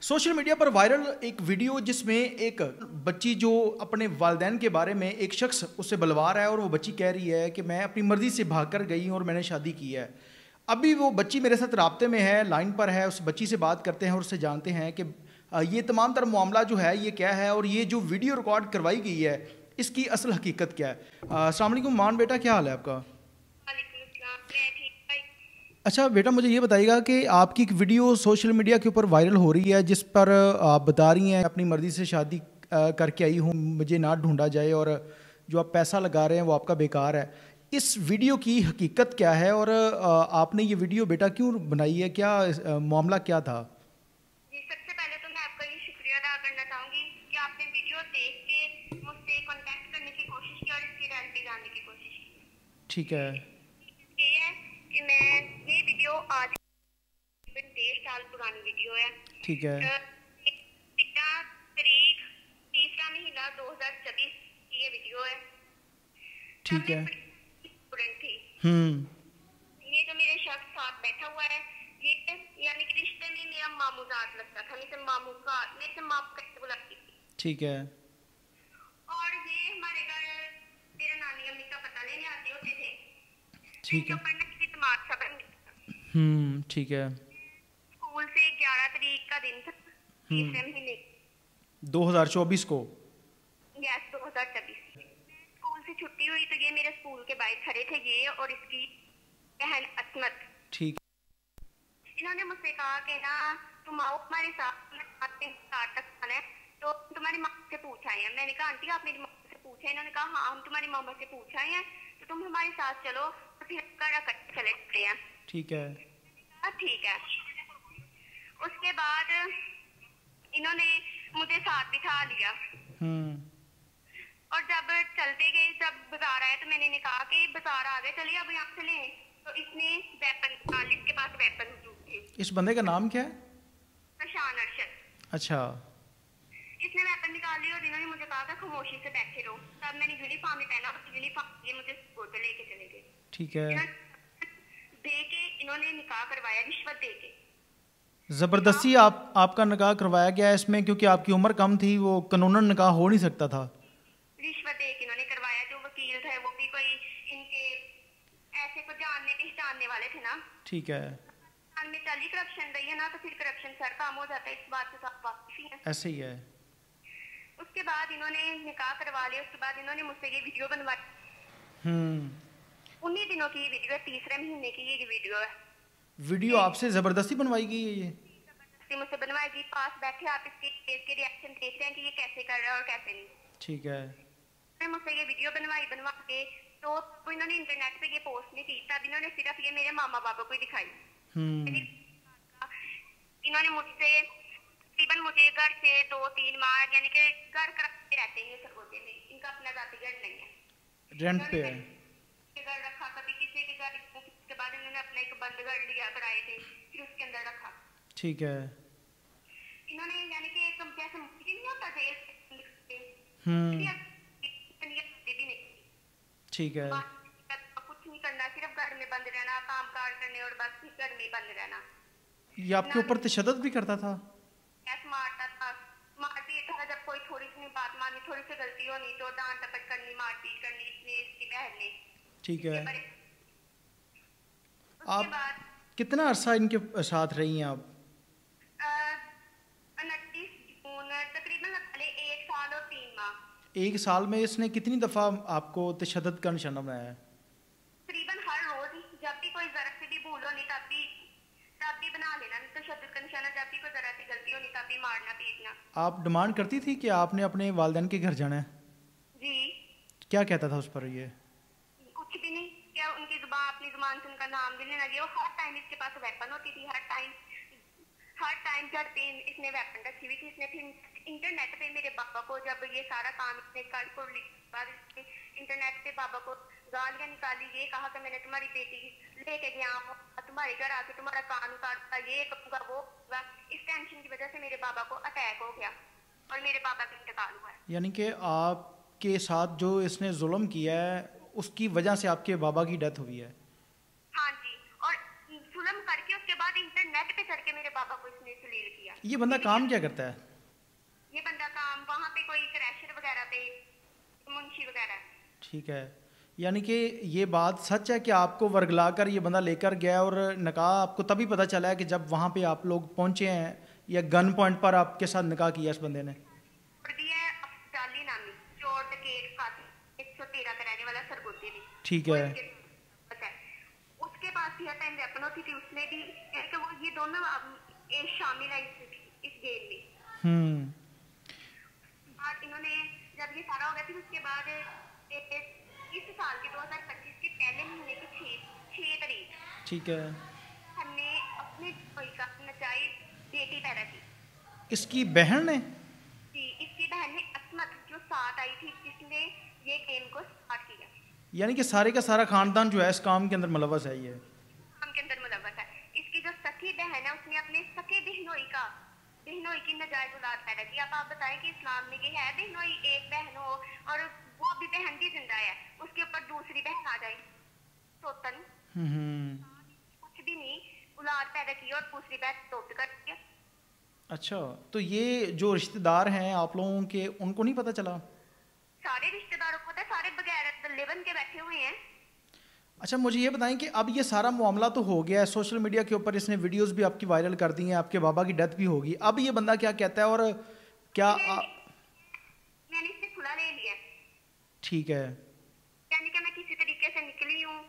Social media पर viral एक video जिसमें एक बच्ची जो अपने वालिदैन के बारे में एक शख्स उससे बुलवा रहा है और वो बच्ची कह रही है कि मैं अपनी मर्ज़ी से भाग कर गई और मैंने शादी की है। अभी वो बच्ची मेरे साथ राब्ते में है, लाइन पर है, उस बच्ची से बात करते हैं और उससे जानते हैं कि ये तमाम तर मामला जो है ये क्या है और ये जो वीडियो रिकॉर्ड करवाई गई है इसकी असल हकीकत क्या है। अस्सलाम वालेकुम मान बेटा, क्या हाल है आपका? अच्छा बेटा, मुझे ये बताइएगा कि आपकी एक वीडियो सोशल मीडिया के ऊपर वायरल हो रही है जिस पर आप बता रही हैं अपनी मर्ज़ी से शादी करके आई हूँ, मुझे ना ढूंढा जाए और जो आप पैसा लगा रहे हैं वो आपका बेकार है। इस वीडियो की हकीकत क्या है और आपने ये वीडियो बेटा क्यों बनाई है, क्या मामला क्या था? जी, सबसे पहले तो मैं आपका ये शुक्रिया अदा करना चाहूँगी कि आपने वीडियो देख के मुझसे कांटेक्ट करने की कोशिश की और इसकी रियलिटी जानने की कोशिश की। ठीक है। ये है कि मैं ये वीडियो आज 1.5 साल पुरानी वीडियो है। ठीक है। तारीख 3 महीना 2024 की ये वीडियो है। ठीक है। स्टूडेंट थी। हम्म। ये जो मेरे शख्स साथ बैठा हुआ है ये यानी कि रिश्ते में मेरा मामूजात लगता था, मैं इसे मामू का मैं इसे माप करके बुलाती थी। ठीक है। और ये हमारे घर मेरे नानी अम्मी का पता लेने आते होते थे। ठीक है। पढ़ने की दिमाग सा बन गया। ठीक है। स्कूल से 11 तारीख का दिन था, तीसरे महीने 2024 को। यस 2024। स्कूल से छुट्टी हुई तो ये मेरे स्कूल के बाहर खड़े थे, ये और इसकी बहन असमत। ठीक। इन्होंने मुझसे कहा कि ना तुम आओ हमारे साथ, तक खाना है तो तुम्हारी माँ से पूछ आए हैं। मैंने कहा आंटी आप मेरी माँ से पूछे? इन्होंने कहा हाँ हम तुम्हारी मामा से पूछ आए हैं तो तुम हमारे साथ चलो तो फिर चले जाते हैं। ठीक है। ठीक है। उसके बाद इन्होंने मुझे साथ बिठा लिया और जब चलते गए, जब बाजार आए तो मैंने कहा कि बाजार आ गए चलिए अब यहाँ से लें, तो इसने वेपन निकाल, इसके पास वेपन मौजूद थे। इस बंदे का नाम क्या है? प्रशान अरशद। अच्छा। इसने वेपन निकाल लिया और इन्होंने मुझे कहा था खामोशी से बैठे रहो। तब मैंने यूनिफॉर्म में पहना, यूनिफॉर्म ये मुझे स्कूल पे लेके चले गए। ठीक है। दे के इन्होंने निकाह करवाया, रिश्वत दे के। ज़बरदस्ती आपका निकाह करवाया गया है इसमें, क्योंकि आपकी उम्र कम थी, वो कानूनन निकाह हो नहीं सकता था। रिश्वत दे के इन्होंने करवाया। जो वकील थे वो भी कोई इनके ऐसे को जानने पहचानने वाले थे ना। ठीक है। में चली करप्शन रही है ना, तो फिर करप्शन सर काम हो जाता है, इस बात से सब वाकिफ हैं। ऐसे ही है। उसके बाद इन्होंने निकाह करवा लिया। उसके बाद इन्होंने मुझसे ये वीडियो बनवाई। 19 दिनों की ये वीडियो है, तीसरे महीने की ये वीडियो है। वीडियो आपसे ज़बरदस्ती बनवाई गई है? ये जबरदस्ती मुझसे बनवाई गई। पास बैठे आप इसके केस के रिएक्शन देख रहे हैं कि ये कैसे कर रहा है और कैसे नहीं। ठीक है। मुझसे ये वीडियो बनवा के तो इन्होंने इंटरनेट पे ये पोस्ट नहीं की, तब इन्होंने सिर्फ ये मेरे मामा बाबा को ही दिखाई। इन्होंने मुझसे तकरीबन मुझे घर से 2-3 माह यानी कि घर कराते रहते हैं सरगोजे में, इनका अपना जाति घर नहीं है, रेंट पे है। घर रखा, कभी किसी के घर। उसके बाद इन्होंने अपना एक बंद घर लिया, कराए थे, फिर उसके अंदर रखा। ठीक है। इन्होंने यानी कि एक जैसे मुक्ति नहीं होता जेल से, ठीक है। कुछ नहीं करना, सिर्फ घर में बंद रहना, काम काज करने और बस घर में बंद रहना। ये आपके ऊपर तशद्दुद भी करता था? मारता था, मारपीट था। जब कोई थोड़ी सी बात मानी, थोड़ी सी गलती होनी तो डांट टपट करनी, मारपीट करनी, इसने इसकी बहन ने। ठीक है। आप कितना अरसा इनके साथ रही हैं आप? 29 जून तकरीबन 1 साल और 3 माह। 1 साल में इसने कितनी दफ़ा आपको तशद्दुद का निशाना बनाया है? तकरीबन हर रोज, जब भी कोई जरा सी भी भूल होनी तब भी बना लेना तशद्दुद का निशाना। जब भी कोई जरा सी गलती होनी तब भी मारना पीटना। आप डिमांड करती थी कि आपने अपने वालिदैन के घर जाना है? जी। क्या कहता था उस पर ये? कुछ भी नहीं। क्या उनकी जुबान, अपनी जुबान से उनका नाम भी नहीं लगे। और हर टाइम इसके पास वेपन होती थी, हर टाइम घर पे इसने वेपन रखी हुई थी। इसने फिर इंटरनेट पे मेरे पापा को, जब ये सारा काम इसने कर बाद इंटरनेट पे पापा को गालियां निकाली। ये कहा कि मैंने तुम्हारी बेटी लेके गया हूँ, तुम्हारे घर आके तुम्हारा कान काटूंगा, ये करूंगा वो करूंगा। इस टेंशन की वजह से मेरे पापा को अटैक हो गया और मेरे पापा का इंतकाल हुआ है। यानी कि आपके साथ जो इसने जुल्म किया है उसकी वजह से आपके बाबा की डेथ हुई है? हाँ जी। और जुल्म करके उसके बाद इंटरनेट नेट पे चढ़ के मेरे बाबा को इसने जलील किया। ये बंदा काम क्या करता है? ये बंदा काम वहाँ पे कोई क्रैशर वगैरह पे मुंशी वगैरह। ठीक है, यानी कि ये बात सच है कि आपको वर्गला कर ये बंदा लेकर गया और निकाह आपको तभी पता चला है कि जब वहाँ पे आप लोग पहुँचे हैं या गन पॉइंट पर आपके साथ निकाह किया इस बंदे ने? ठीक है। उसके पास भी हर टाइम वेपन होती थी, उसने भी कि वो ये दोनों शामिल है इस गेम में। बाद इन्होंने जब ये सारा हो गया फिर उसके बाद इस साल के 2025 के पहले महीने की 6 तारीख, ठीक है, हमने अपने भाई का नजायज बेटी पैदा की। इसकी बहन ने? जी, इसकी बहन ने असमत जो साथ आई थी जिसने ये गेम को स्टार्ट किया। यानी कि सारे का सारा खानदान जो है इस काम के अंदर मुलव्वस है, ये काम के अंदर मुलव्वस है। इसकी जो सखी बहन है उसने अपने सखे बहनोई की नजायज औलाद पैदा की। अब आप बताएं कि इस्लाम में ये है बहनोई एक बहन हो और वो भी बहन भी जिंदा है, उसके ऊपर दूसरी बहन आ जाए सोतन, कुछ भी नहीं, औलाद पैदा की और दूसरी बहन तोड़ कर दिया। अच्छा, तो ये जो रिश्तेदार हैं आप लोगों के, उनको नहीं पता चला? सारे रिश्तेदारों को पता है, सारे बगैर लेवन के बैठे हुए हैं। अच्छा, मुझे ये बताएं कि अब ये सारा मामला तो हो गया है, सोशल मीडिया के ऊपर इसने वीडियोस भी आपकी वायरल कर दी हैं, आपके बाबा की डेथ भी होगी, अब ये बंदा क्या कहता है और क्या मैंने इससे खुला ले लिया। ठीक है, यानी कि मैं किसी तरीके से निकली हूँ।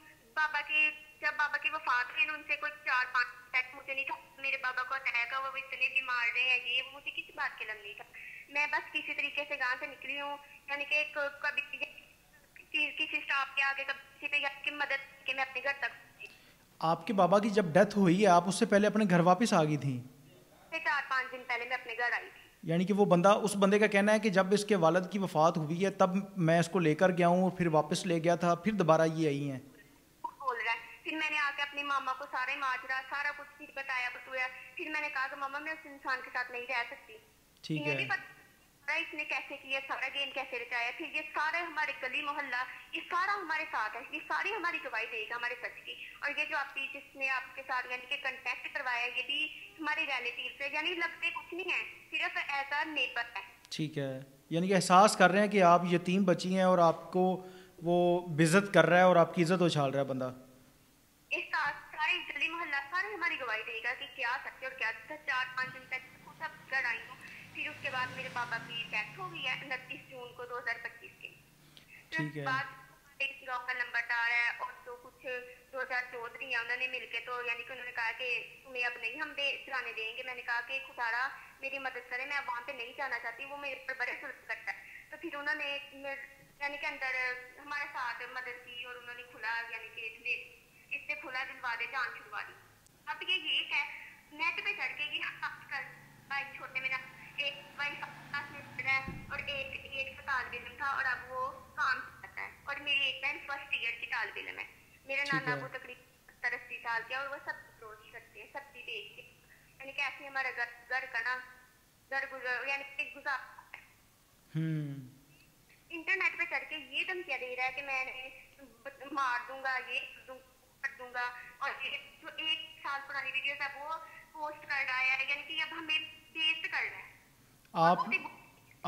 जब बाबा की वफात हुई उनसे कोई 4-5 सेट मुझे नहीं था, मेरे बाबा को अटैक हुआ, वो इतने बीमार रहे हैं, ये मुझे किसी बात के लग नहीं था। मैं बस किसी तरीके से गांव से निकली हूँ, यानी कि कभी किसी स्टाफ के आगे, कभी किसी पे की मदद के मैं अपने घर तक। आपके बाबा की जब डेथ हुई है आप उससे पहले अपने घर वापस आ गई थी? 4-5 दिन पहले मैं अपने घर आई थी। यानी कि उस बंदे का कहना है कि जब इसके वालिद की वफात हुई है तब मैं इसको लेकर गया हूँ और फिर वापस ले गया था, फिर दोबारा ये आई हैं। बोल रहा है। फिर मैंने आके अपनी मामा को सारे माजरा सारा कुछ बताया बतूया। फिर मैंने कहा कि मामा मैं उस इंसान के साथ नहीं रह सकती। ठीक है, इसने कैसे किया, सारा गेम कैसे रचाया, फिर ये सारे हमारे गली मोहल्ला ये सारा हमारे साथ है, ये सारी हमारी गवाही देगा हमारे सच की। और ये जो जिसने आपके साथ यानी कि कांटेक्ट करवाया ये भी हमारे रिलेटिव से, यानी लगते कुछ नहीं है, सिर्फ एज अ नेबर है। ठीक है, यानी कि एहसास कर रहे हैं कि आप यतीम बची हैं और आपको वो बेइज्जत कर रहा है और आपकी इज्जत उछाल रहा है बंदा। सारे गली मोहल्ला सारे हमारी गवाही देगा कि क्या सच है और क्या 4-5 दिन तक सब घर आई हूँ। फिर उसके बाद मेरे पापा की डेथ हो गई है 29 जून को 2025 के। ठीक है, बाद गाँव का नंबरदार है और तो कुछ 2000 चौधरी है, उन्होंने मिलके तो यानी कि उन्होंने कहा कि तुम्हें अब नहीं हम जाने देंगे। मैंने कहा कि खुदारा मेरी मदद करे, मैं वहाँ पे नहीं जाना चाहती, वो मेरे पर बड़े जुल्म करता है। तो फिर उन्होंने यानी कि अंदर हमारे साथ मदद की और उन्होंने खुला यानी कि इससे खुला दिलवा दे, जान छुड़वा दी। अब ये है नेट पे चढ़ के छोटे मेरा एक भाई है और एक तालिब इल्म था और अब वो काम करता है और मेरी एक बहन फर्स्ट ईयर की तालिब इल्म है। मेरा नाना वो तकरीबन 70-80 साल के और वो सब रोज करते हैं, सब्जी बेच के, यानी कि ऐसे हमारा घर का ना घर गुजर यानी गुजार। इंटरनेट पे चढ़ के ये धमकियां दे रहा है कि मैं मार दूंगा, ये कर दूंगा, और ये जो 1 साल पुरानी वीडियोस है वो पोस्ट कर रहा है, यानी कि अब हमें बेइज्जत कर रहा है।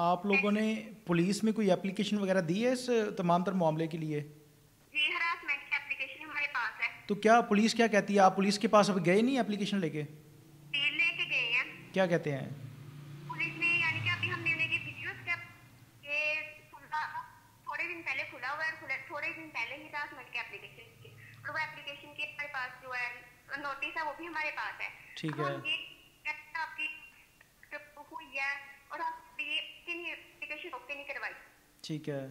आप लोगों ने पुलिस में कोई एप्लीकेशन वगैरह दी है इस तमाम तर मामले के लिए? जी, हरासमेंट की एप्लीकेशन हमारे पास है। तो क्या पुलिस क्या कहती है? आप पुलिस के पास अब गए नहीं एप्लीकेशन लेके? लेके गए हैं। क्या कहते हैं पुलिस ने? यानी कि अभी हमने उन्हें वीडियोस थोड़े दिन पहले खुला हुआ है, थोड़े दिन पहले ही हरासमेंट की एप्लीकेशन की और वो एप्लीकेशन के हमारे पास जो है नोटिस है वो भी हमारे पास है। ठीक है, आपकी हुई है और आप ये एप्लीकेशन ओके नहीं करवाई। ठीक है,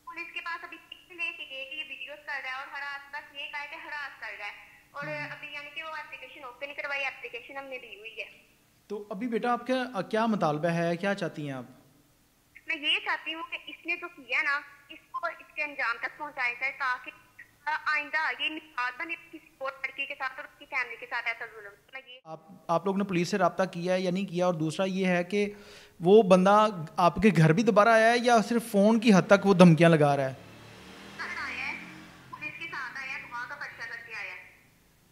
पुलिस के पास अभी लेके गए कि ये वीडियोस कर रहा है और हरास, बस ये कहा कि हरास कर रहा है और अभी यानी कि वो एप्लीकेशन ओके नहीं करवाई, एप्लीकेशन हमने दी हुई है। तो अभी बेटा आपका क्या मुतालबा है, क्या चाहती हैं आप? मैं ये चाहती हूँ कि इसने जो किया ना इसको इसके अंजाम तक पहुँचाया जाए ताकि आइंदा ये मिसाल बने किसी और लड़की के साथ और उसकी फैमिली के साथ ऐसा जुल्म। मैं ये आप लोग ने पुलिस से रब्ता किया है या नहीं किया? और दूसरा ये है कि वो बंदा आपके घर भी दोबारा आया है या सिर्फ फ़ोन की हद तक वो धमकियां लगा रहा है? पुलिस के साथ आया, गवाह का पर्चा करके आया है।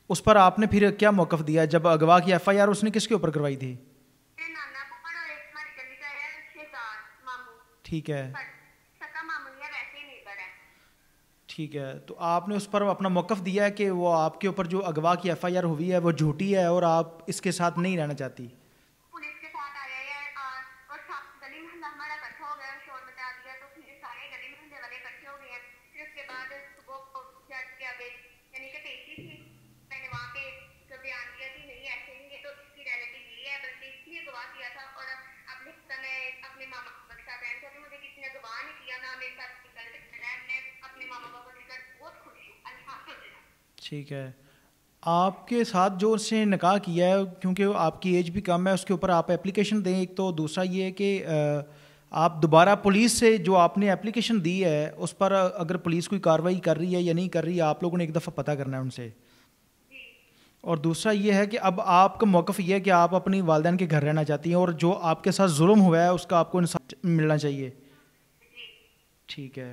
उस पर आपने फिर क्या मौक़िफ़ दिया जब अगवा की एफआईआर उसने किसके ऊपर करवाई थी? मेरे नाना फुफड़ और एक हमारी गली का है शहजाद मामू। ठीक है, सका मामू नहीं है, वैसे ही नेबर है। ठीक है। तो आपने उस पर अपना मौक़िफ़ दिया है कि वो आपके ऊपर जो अगवा की एफआईआर हुई है वो झूठी है और आप इसके साथ नहीं रहना चाहती? पुलिस के साथ आया है और गली मोहल्ला हमारा इकट्ठा हो गया, शोर मचा दिया, तो फिर सारे गली मोहल्ले वाले इकट्ठे हो गए हैं। फिर उसके बाद वो जज के आगे यानी कि पेशी थी, मैंने वहाँ पे जो बयान दिया कि नहीं ऐसे नहीं है, तो इसकी रियलिटी ये है, बल्कि इसने गवाह किया था। और अपने समय अपने मामा पापा के साथ रहना चाहती, मुझे किसी ने गवाह नहीं किया, ना मेरे साथ गलत करा है। मैं अपने मामा पापा के साथ बहुत खुश हूँ, अल्हम्दुलिल्लाह। ठीक है। आपके साथ जो उसने निकाह किया है, क्योंकि आपकी एज भी कम है, उसके ऊपर आप एप्लीकेशन दें। एक तो दूसरा ये है कि आप दोबारा पुलिस से जो आपने एप्लीकेशन दी है उस पर अगर पुलिस कोई कार्रवाई कर रही है या नहीं कर रही है, आप लोगों ने एक दफ़ा पता करना है उनसे। जी और दूसरा ये है कि अब आपका मौक़िफ़ ये है कि आप अपनी वालिदैन के घर रहना चाहती हैं और जो आपके साथ जुल्म हुआ है उसका आपको इंसाफ मिलना चाहिए। जी। ठीक है।